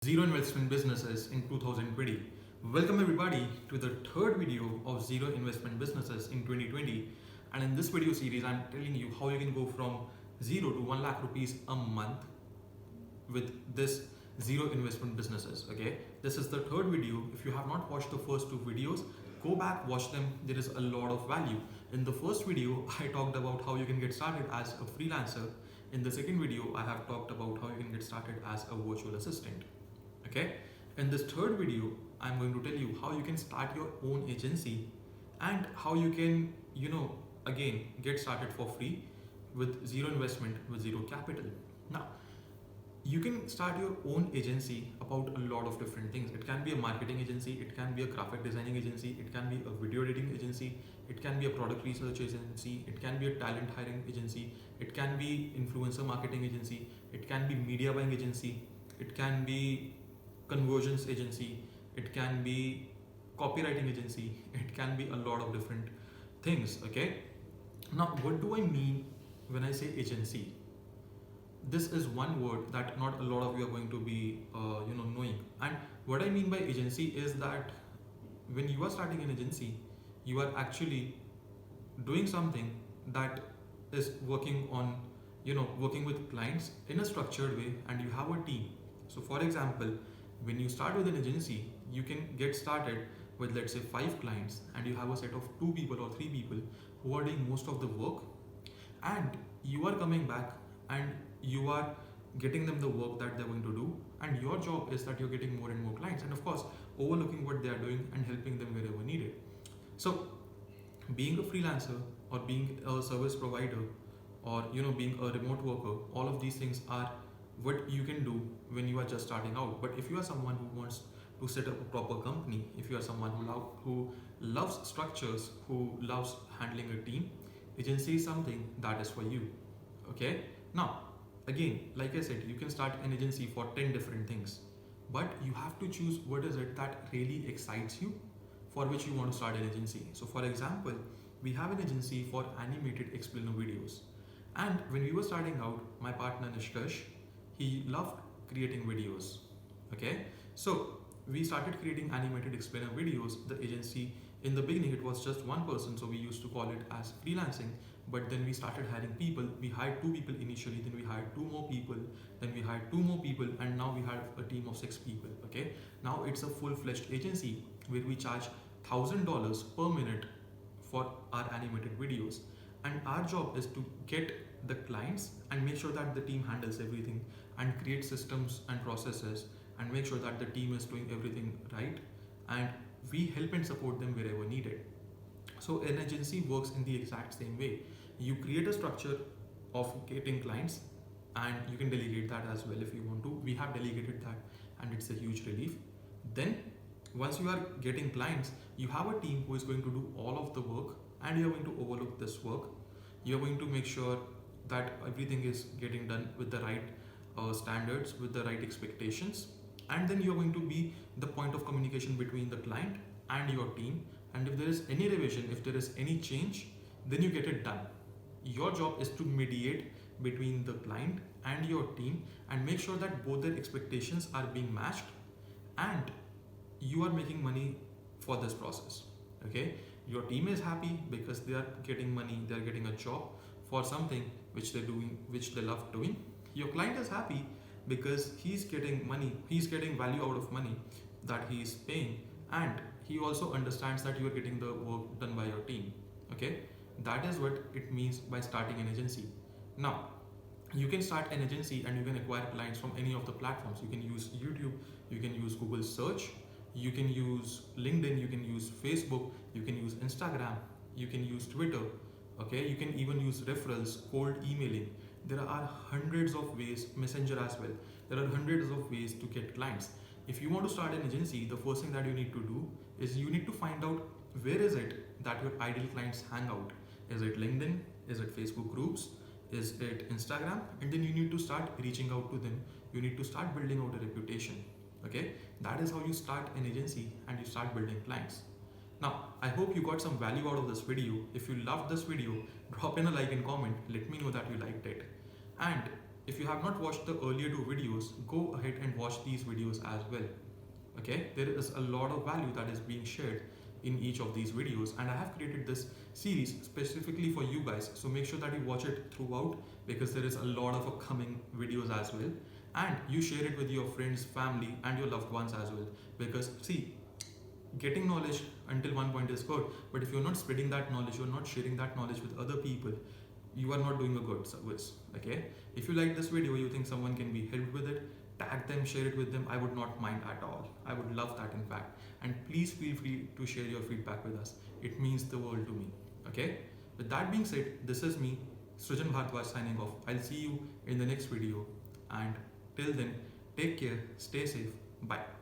Zero investment businesses in 2020. Welcome everybody to the third video of zero investment businesses in 2020. And in this video series, I'm telling you how you can go from 0 to 1 lakh rupees a month with this zero investment businesses. Okay, this is the third video. If you have not watched the first two videos, go back, watch them. There is a lot of value. In the first video, I talked about how you can get started as a freelancer. In the second video, I have talked about how you can get started as a virtual assistant. Okay, in this third video, I'm going to tell you how you can start your own agency and how you can, again, get started for free with zero investment, with zero capital. Now, you can start your own agency about a lot of different things. It can be a marketing agency, it can be a graphic designing agency, it can be a video editing agency, it can be a product research agency, it can be a talent hiring agency, it can be influencer marketing agency, it can be media buying agency, it can be conversions agency, it can be copywriting agency, it can be a lot of different things. Okay, now what do I mean when I say agency? This is one word that not a lot of you are going to be knowing. And what I mean by agency is that when you are starting an agency, you are actually doing something that is working on working with clients in a structured way, and you have a team. So for example, when you start with an agency, you can get started with, let's say, 5 clients, and you have a set of 2 people or 3 people who are doing most of the work, and you are coming back and you are getting them the work that they're going to do, and your job is that you're getting more and more clients, and of course overlooking what they are doing and helping them wherever needed. So being a freelancer or being a service provider or being a remote worker, all of these things are what you can do when you are just starting out. But if you are someone who wants to set up a proper company, if you are someone who loves structures, who loves handling a team, agency is something that is for you. Okay, now again, like I said, you can start an agency for 10 different things, but you have to choose what is it that really excites you, for which you want to start an agency. So for example, we have an agency for animated explainer videos, and when we were starting out, my partner Nishkash, he loved creating videos. Okay, so we started creating animated explainer videos. The agency, in the beginning, it was just one person, so we used to call it as freelancing. But then we started hiring people. We hired 2 people initially, then we hired 2 more people, then we hired 2 more people, and now we have a team of 6 people. Okay, now it's a full-fledged agency where we charge $1,000 per minute for our animated videos, and our job is to get the clients and make sure that the team handles everything and create systems and processes and make sure that the team is doing everything right, and we help and support them wherever needed. So an agency works in the exact same way. You create a structure of getting clients, and you can delegate that as well if you want to. We have delegated that, and it's a huge relief. Then once you are getting clients, you have a team who is going to do all of the work, and you're going to overlook this work. You're going to make sure that everything is getting done with the right standards, with the right expectations, and then you're going to be the point of communication between the client and your team. And if there is any revision, if there is any change, then you get it done. Your job is to mediate between the client and your team and make sure that both their expectations are being matched, and you are making money for this process. Okay, your team is happy because they are getting money, they are getting a job for something which they're doing, which they love doing. Your client is happy because he's getting money, he's getting value out of money that he is paying, and he also understands that you are getting the work done by your team. Okay, that is what it means by starting an agency. Now, you can start an agency and you can acquire clients from any of the platforms. You can use YouTube, you can use Google search, you can use LinkedIn, you can use Facebook, you can use Instagram, you can use Twitter. Okay, you can even use referrals, cold emailing. There are hundreds of ways, Messenger as well. There are hundreds of ways to get clients. If you want to start an agency, the first thing that you need to do is you need to find out where is it that your ideal clients hang out. Is it LinkedIn? Is it Facebook groups? Is it Instagram? And then you need to start reaching out to them. You need to start building out a reputation. Okay, that is how you start an agency and you start building clients. Now, I hope you got some value out of this video. If you loved this video, drop in a like and comment. Let me know that you liked it. And if you have not watched the earlier two videos, go ahead and watch these videos as well. Okay, there is a lot of value that is being shared in each of these videos, and I have created this series specifically for you guys, so make sure that you watch it throughout because there is a lot of upcoming videos as well, and you share it with your friends, family and your loved ones as well. Because see, getting knowledge until one point is good, but if you're not spreading that knowledge, you're not sharing that knowledge with other people, you are not doing a good service. Okay, if you like this video, you think someone can be helped with it, tag them, share it with them. I would not mind at all. I would love that, in fact. And please feel free to share your feedback with us. It means the world to me. Okay, with that being said, this is me, Srijan Bhardwaj, signing off. I'll see you in the next video, and till then, take care, stay safe, bye.